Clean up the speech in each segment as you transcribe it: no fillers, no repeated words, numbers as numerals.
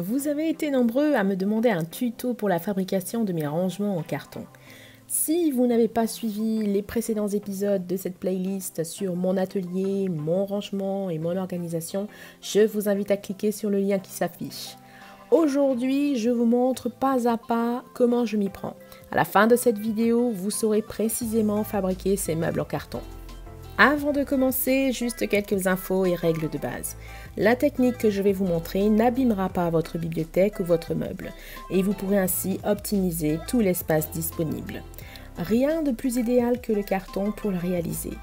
Vous avez été nombreux à me demander un tuto pour la fabrication de mes rangements en carton. Si vous n'avez pas suivi les précédents épisodes de cette playlist sur mon atelier, mon rangement et mon organisation, je vous invite à cliquer sur le lien qui s'affiche. Aujourd'hui, je vous montre pas à pas comment je m'y prends. À la fin de cette vidéo, vous saurez précisément fabriquer ces meubles en carton. Avant de commencer, juste quelques infos et règles de base. La technique que je vais vous montrer n'abîmera pas votre bibliothèque ou votre meuble et vous pourrez ainsi optimiser tout l'espace disponible. Rien de plus idéal que le carton pour le réaliser.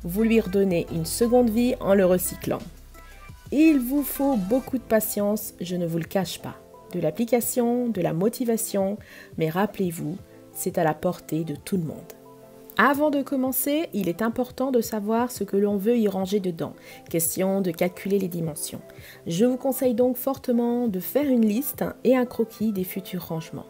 Vous lui redonnez une seconde vie en le recyclant. Il vous faut beaucoup de patience, je ne vous le cache pas. De l'application, de la motivation, mais rappelez-vous, c'est à la portée de tout le monde. Avant de commencer, il est important de savoir ce que l'on veut y ranger dedans. Question de calculer les dimensions. Je vous conseille donc fortement de faire une liste et un croquis des futurs rangements.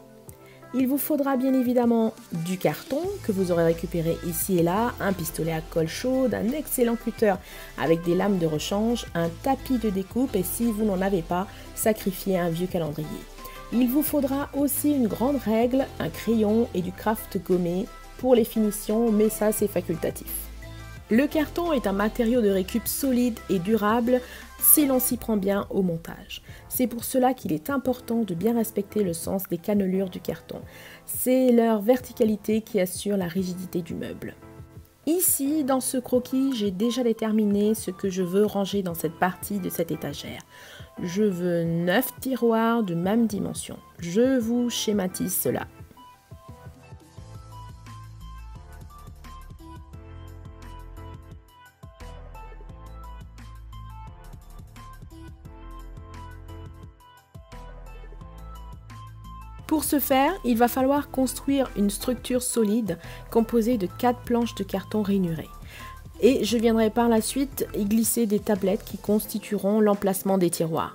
Il vous faudra bien évidemment du carton que vous aurez récupéré ici et là, un pistolet à colle chaude, un excellent cutter avec des lames de rechange, un tapis de découpe et si vous n'en avez pas, sacrifiez un vieux calendrier. Il vous faudra aussi une grande règle, un crayon et du craft gommé pour les finitions, mais ça c'est facultatif. Le carton est un matériau de récup solide et durable si l'on s'y prend bien au montage. C'est pour cela qu'il est important de bien respecter le sens des cannelures du carton. C'est leur verticalité qui assure la rigidité du meuble. Ici, dans ce croquis, j'ai déjà déterminé ce que je veux ranger dans cette partie de cette étagère. Je veux 9 tiroirs de même dimension. Je vous schématise cela. Pour ce faire, il va falloir construire une structure solide composée de 4 planches de carton rainurées. Et je viendrai par la suite y glisser des tablettes qui constitueront l'emplacement des tiroirs.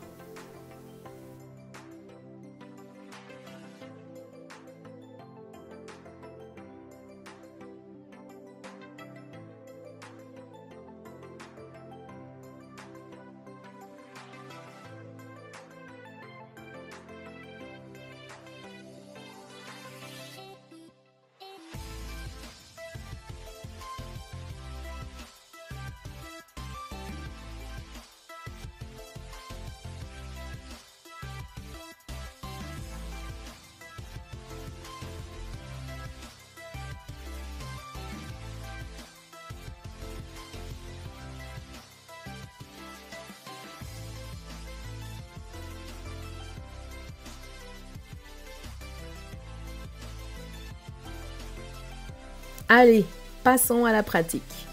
Allez, passons à la pratique.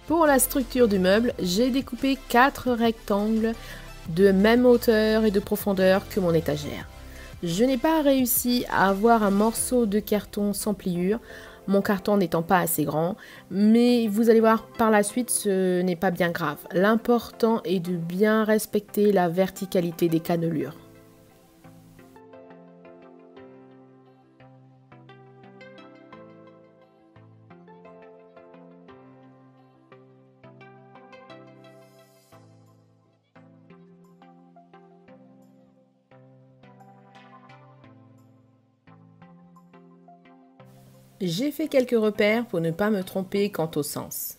Pour la structure du meuble, j'ai découpé 4 rectangles de même hauteur et de profondeur que mon étagère. Je n'ai pas réussi à avoir un morceau de carton sans pliure, mon carton n'étant pas assez grand, mais vous allez voir par la suite, ce n'est pas bien grave. L'important est de bien respecter la verticalité des cannelures. J'ai fait quelques repères pour ne pas me tromper quant au sens.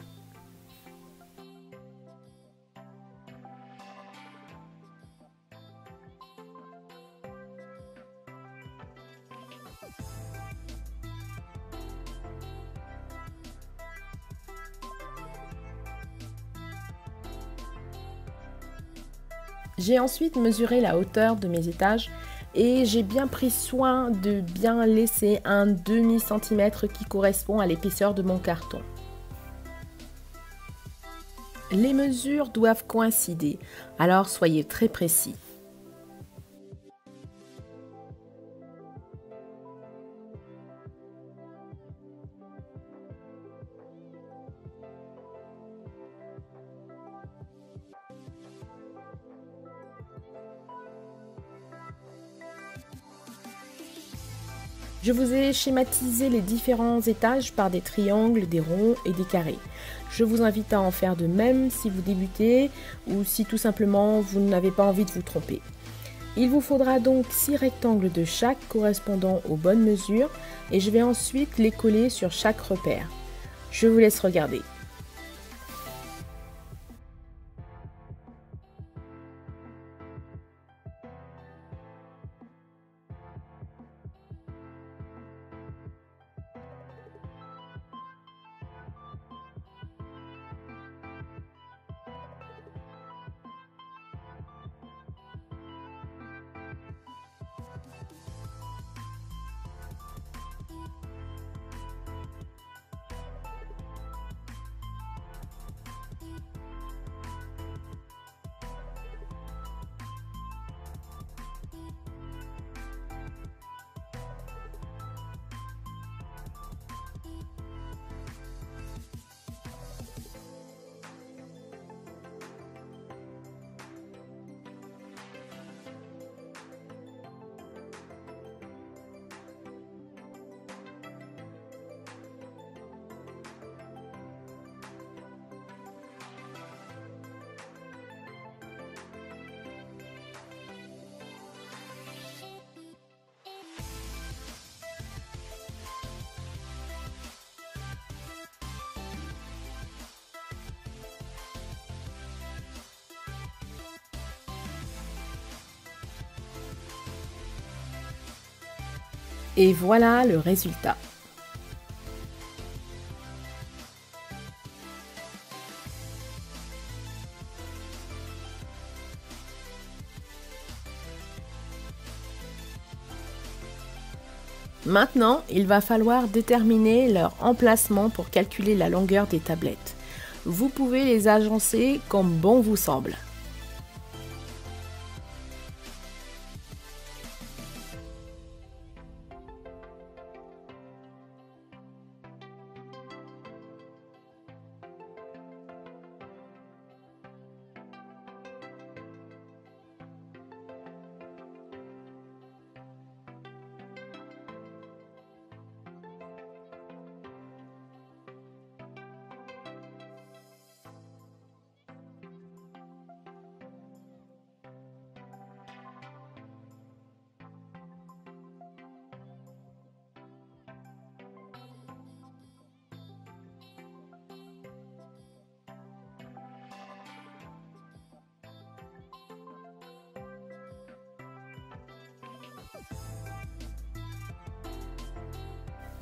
J'ai ensuite mesuré la hauteur de mes étages et j'ai bien pris soin de bien laisser un demi-centimètre qui correspond à l'épaisseur de mon carton. Les mesures doivent coïncider, alors soyez très précis. Je vous ai schématisé les différents étages par des triangles, des ronds et des carrés. Je vous invite à en faire de même si vous débutez ou si tout simplement vous n'avez pas envie de vous tromper. Il vous faudra donc 6 rectangles de chaque correspondant aux bonnes mesures et je vais ensuite les coller sur chaque repère. Je vous laisse regarder. Et voilà le résultat. Maintenant, il va falloir déterminer leur emplacement pour calculer la longueur des tablettes. Vous pouvez les agencer comme bon vous semble.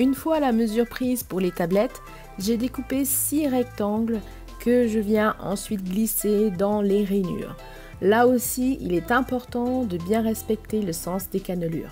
Une fois la mesure prise pour les tablettes, j'ai découpé 6 rectangles que je viens ensuite glisser dans les rainures. Là aussi, il est important de bien respecter le sens des cannelures.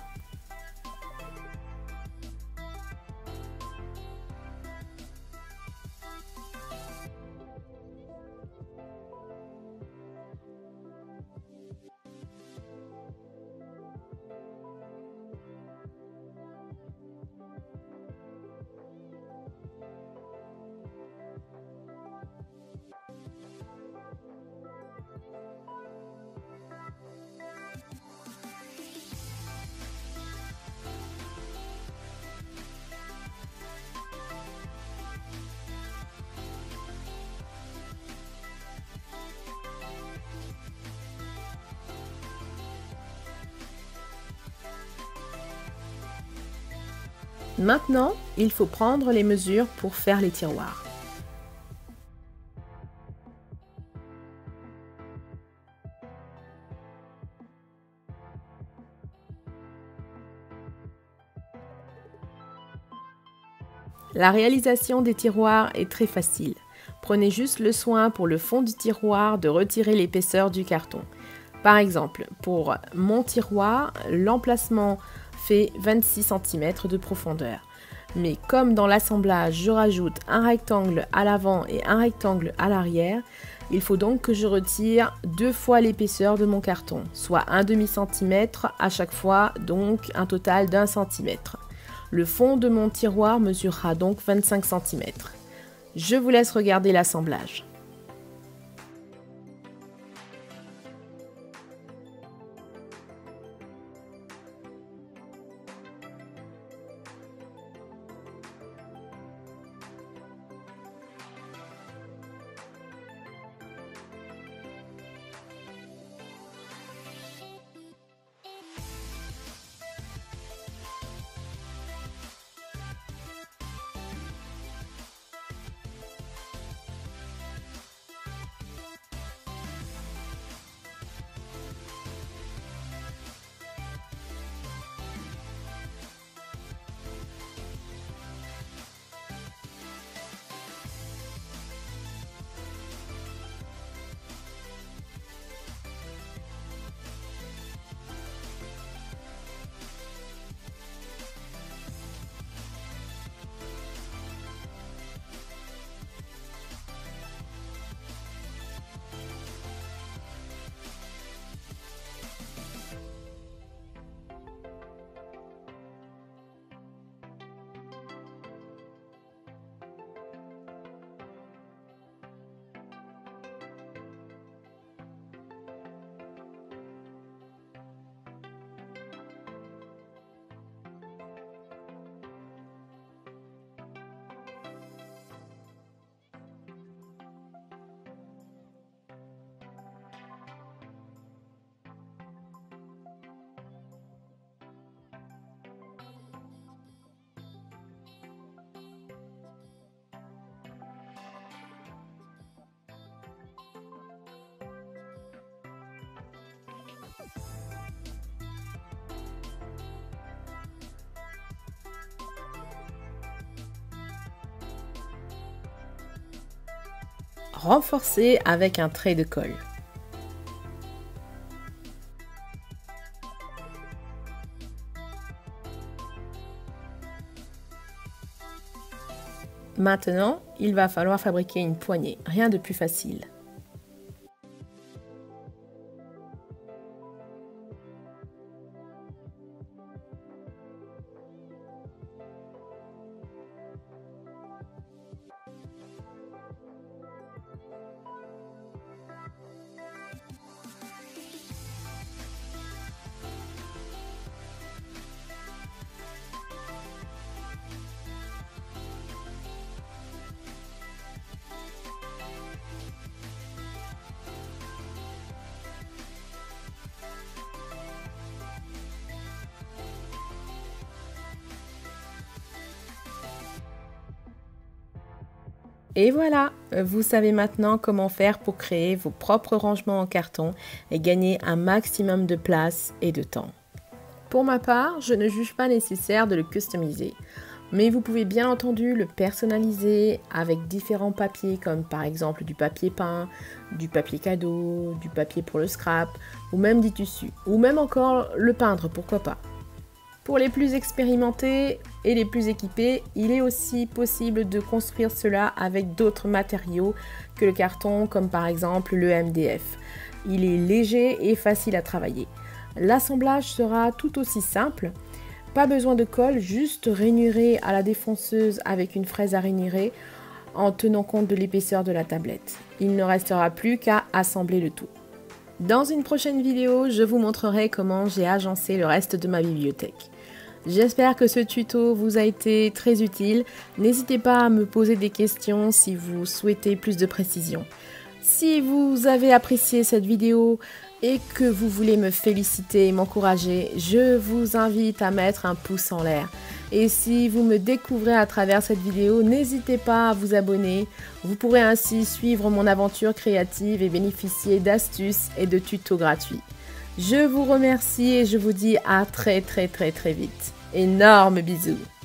Maintenant, il faut prendre les mesures pour faire les tiroirs. La réalisation des tiroirs est très facile. Prenez juste le soin pour le fond du tiroir de retirer l'épaisseur du carton. Par exemple, pour mon tiroir, l'emplacement fait 26 cm de profondeur. Mais comme dans l'assemblage, je rajoute un rectangle à l'avant et un rectangle à l'arrière, il faut donc que je retire 2 fois l'épaisseur de mon carton, soit un demi-centimètre à chaque fois, donc un total d'1 cm. Le fond de mon tiroir mesurera donc 25 cm. Je vous laisse regarder l'assemblage. renforcer avec un trait de colle. Maintenant, il va falloir fabriquer une poignée, rien de plus facile. Et voilà, vous savez maintenant comment faire pour créer vos propres rangements en carton et gagner un maximum de place et de temps. Pour ma part, je ne juge pas nécessaire de le customiser, mais vous pouvez bien entendu le personnaliser avec différents papiers comme par exemple du papier peint, du papier cadeau, du papier pour le scrap ou même du tissu, ou même encore le peindre, pourquoi pas. Pour les plus expérimentés et les plus équipés, il est aussi possible de construire cela avec d'autres matériaux que le carton, comme par exemple le MDF. Il est léger et facile à travailler. L'assemblage sera tout aussi simple. Pas besoin de colle, juste rainurer à la défonceuse avec une fraise à rainurer en tenant compte de l'épaisseur de la tablette. Il ne restera plus qu'à assembler le tout. Dans une prochaine vidéo, je vous montrerai comment j'ai agencé le reste de ma bibliothèque. J'espère que ce tuto vous a été très utile. N'hésitez pas à me poser des questions si vous souhaitez plus de précision. Si vous avez apprécié cette vidéo et que vous voulez me féliciter et m'encourager, je vous invite à mettre un pouce en l'air. Et si vous me découvrez à travers cette vidéo, n'hésitez pas à vous abonner. Vous pourrez ainsi suivre mon aventure créative et bénéficier d'astuces et de tutos gratuits. Je vous remercie et je vous dis à très vite. Énorme bisous!